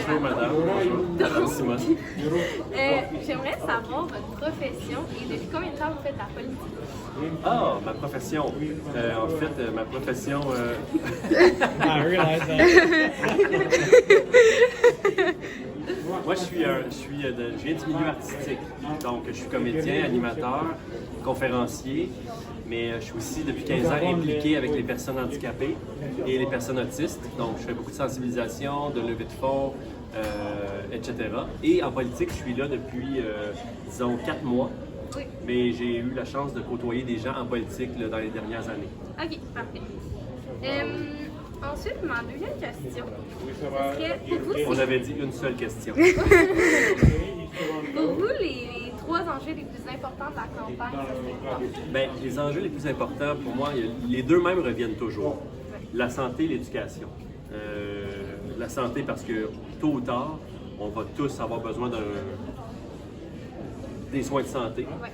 Bonjour, madame. Bonjour, madame Simone. J'aimerais savoir votre profession et depuis combien de temps vous faites de la politique? Ah, ma profession. En fait, ma profession. I realize that. Moi, je viens du milieu artistique. Donc, je suis comédien, animateur, conférencier, mais je suis aussi depuis 15 ans impliqué avec les personnes handicapées et les personnes autistes. Donc, je fais beaucoup de sensibilisation, de levée de fonds, etc. Et en politique, je suis là depuis, disons, 4 mois. Oui. Mais j'ai eu la chance de côtoyer des gens en politique là, dans les dernières années. Ok, parfait. Ensuite, ma deuxième question serait pour vous, On avait dit une seule question. pour vous les trois enjeux les plus importants de la campagne, ça serait quoi? Bien, les enjeux les plus importants pour moi, les deux mêmes reviennent toujours. La santé et l'éducation. La santé parce que tôt ou tard, on va tous avoir besoin des soins de santé. Ouais.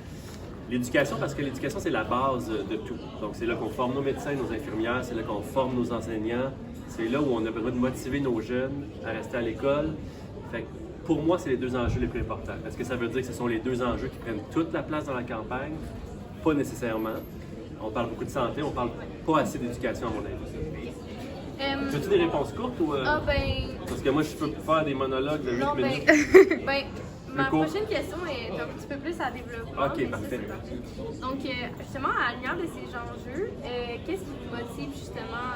L'éducation parce que l'éducation, c'est la base de tout. Donc, c'est là qu'on forme nos médecins, nos infirmières, c'est là qu'on forme nos enseignants. C'est là où on a besoin de motiver nos jeunes à rester à l'école. Fait que pour moi, c'est les deux enjeux les plus importants. Est-ce que ça veut dire que ce sont les deux enjeux qui prennent toute la place dans la campagne? Pas nécessairement. On parle beaucoup de santé, on parle pas assez d'éducation à mon avis. As-tu des réponses courtes ou... Ah ben, Parce que moi, je peux faire des monologues de 8 non, minutes. ben, ma court. prochaine question est un petit peu plus à développer. Ok, mais ça, parfait. c'est parfait. Donc, justement, à la lumière de ces enjeux, qu'est-ce qui vous motive justement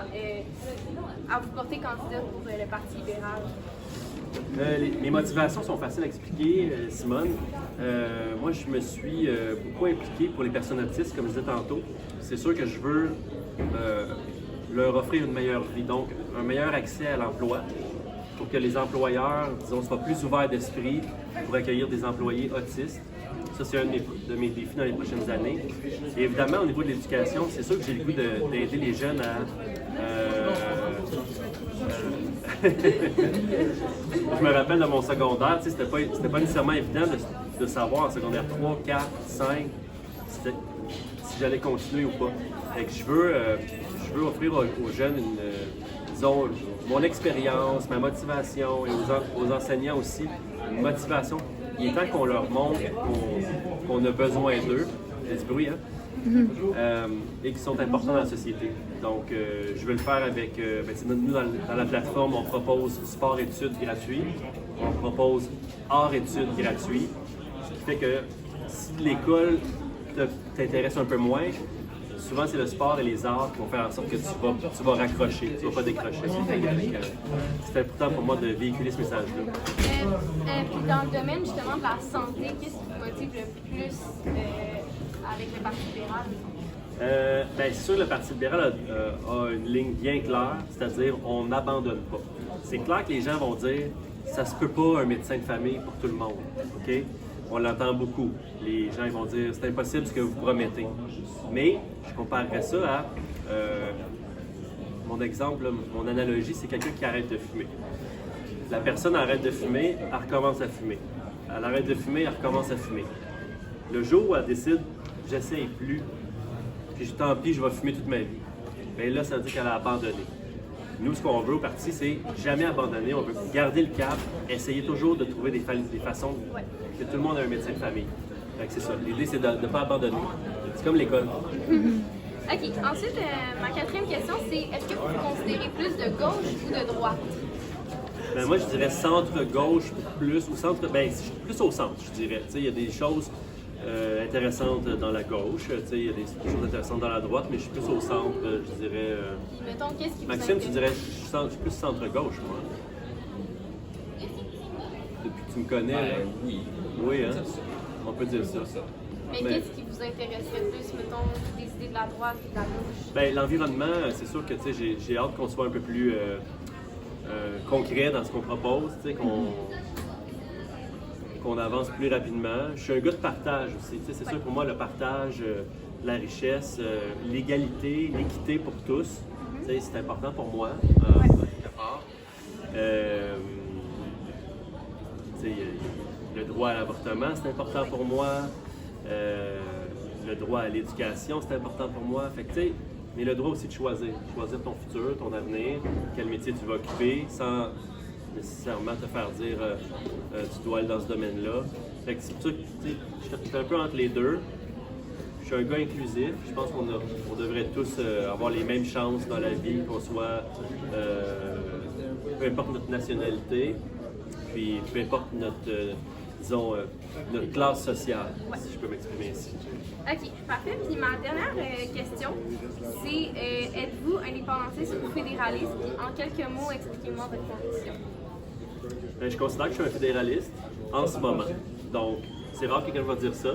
à vous porter candidat pour le Parti libéral? Mes motivations sont faciles à expliquer, Simone. Moi, je me suis beaucoup impliqué pour les personnes autistes, comme je disais tantôt. C'est sûr que je veux leur offrir une meilleure vie, donc un meilleur accès à l'emploi pour que les employeurs, disons, soient plus ouverts d'esprit pour accueillir des employés autistes. Ça, c'est un de mes défis dans les prochaines années. Et évidemment, au niveau de l'éducation, c'est sûr que j'ai le goût d'aider les jeunes à... Je me rappelle de mon secondaire, tu sais, c'était pas nécessairement évident de savoir en secondaire 3, 4, 5 si j'allais continuer ou pas. Fait que je veux offrir aux jeunes disons, mon expérience, ma motivation et aux enseignants aussi, une motivation. Il est temps qu'on leur montre qu'on a besoin d'eux. Il y a du bruit, hein? Et qui sont importants dans la société. Donc, je veux le faire avec... nous, dans la plateforme, on propose sport-études gratuit, on propose art-études gratuit, ce qui fait que si l'école t'intéresse un peu moins, souvent c'est le sport et les arts qui vont faire en sorte que tu vas raccrocher, tu ne vas pas décrocher. C'est important pour moi de véhiculer ce message-là. Puis dans le domaine justement de la santé, qu'est-ce qui vous motive le plus avec le Parti libéral? C'est sûr que le Parti libéral a une ligne bien claire, c'est-à-dire on n'abandonne pas. C'est clair que les gens vont dire ça se peut pas un médecin de famille pour tout le monde. OK? On l'entend beaucoup. Les gens ils vont dire c'est impossible ce que vous promettez. Mais je comparerais ça à mon exemple, là, mon analogie, c'est quelqu'un qui arrête de fumer. La personne arrête de fumer, elle recommence à fumer. Elle arrête de fumer, elle recommence à fumer. Le jour où elle décide j'essaye plus, puis tant pis, je vais fumer toute ma vie, bien là, ça veut dire qu'elle a abandonné. Nous, ce qu'on veut au parti, c'est jamais abandonner. On veut garder le cap, essayer toujours de trouver des façons que tout le monde a un médecin de famille. Fait que c'est ça. L'idée, c'est de ne pas abandonner. C'est comme l'école. OK. Ensuite, ma quatrième question, c'est est-ce que vous vous considérez plus de gauche ou de droite? Ben, moi, je dirais centre-gauche plus, ou centre... Ben, plus au centre, je dirais. Tu sais, il y a des choses intéressantes dans la gauche, tu sais, il y a des choses intéressantes dans la droite, mais je suis plus au centre, je dirais... Puis, mettons, qu'est-ce qui vous Maxime, tu intéresse? dirais, je suis plus centre-gauche, moi. Depuis que tu me connais, là. Oui. Oui, hein? On peut dire ça. Mais Mais- qu'est-ce qui vous intéresserait plus, mettons, des idées de la droite et de la gauche? Ben, l'environnement, c'est sûr que tu sais, j'ai hâte qu'on soit un peu plus concret dans ce qu'on propose, tu sais, qu'on avance plus rapidement. Je suis un gars de partage aussi. Tu sais, c'est sûr pour moi, le partage, la richesse, l'égalité, l'équité pour tous, tu sais, c'est important pour moi. Quelque part. Tu sais, le droit à l'avortement, c'est important pour moi. Le droit à l'éducation, c'est important pour moi. Fait que, tu sais, mais le droit aussi de choisir ton futur, ton avenir, quel métier tu vas occuper, sans nécessairement te faire dire tu dois aller dans ce domaine-là. Fait que c'est pour ça que je suis un peu entre les deux. Je suis un gars inclusif. Je pense qu'on devrait tous avoir les mêmes chances dans la vie, qu'on soit, peu importe notre nationalité, puis peu importe notre, disons, notre classe sociale, si je peux m'exprimer ainsi. OK, parfait. Puis ma dernière question, c'est êtes-vous indépendantiste ou fédéraliste? Puis en quelques mots, expliquez-moi votre position. Je considère que je suis un fédéraliste en ce moment. Donc, c'est rare que quelqu'un va dire ça,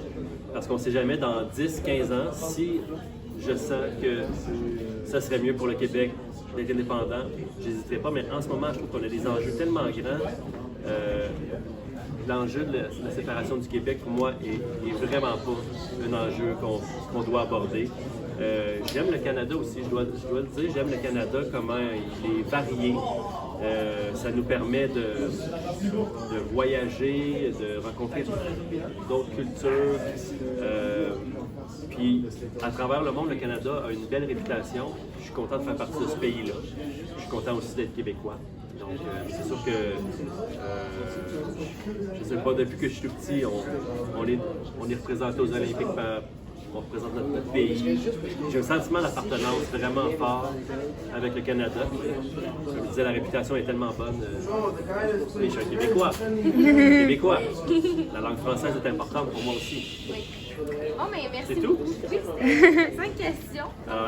parce qu'on ne sait jamais dans 10-15 ans si je sens que ça serait mieux pour le Québec d'être indépendant. J'hésiterai pas, mais en ce moment, je trouve qu'on a des enjeux tellement grands. L'enjeu de la séparation du Québec, pour moi, est vraiment pas un enjeu qu'on doit aborder. J'aime le Canada aussi, je dois le dire, j'aime le Canada, comment il est varié. Ça nous permet de voyager, de rencontrer d'autres cultures. Puis, à travers le monde, le Canada a une belle réputation. Je suis content de faire partie de ce pays-là. Je suis content aussi d'être québécois. Donc, c'est sûr que, je sais pas, depuis que je suis tout petit, on est représenté aux Olympiques on représente notre pays. J'ai un sentiment d'appartenance vraiment fort avec le Canada. Comme je disais, la réputation est tellement bonne. Mais je suis un Québécois. Québécois. La langue française est importante pour moi aussi. Oui. Bon, mais merci. C'est tout? Oui, c'était 5 questions. Alors,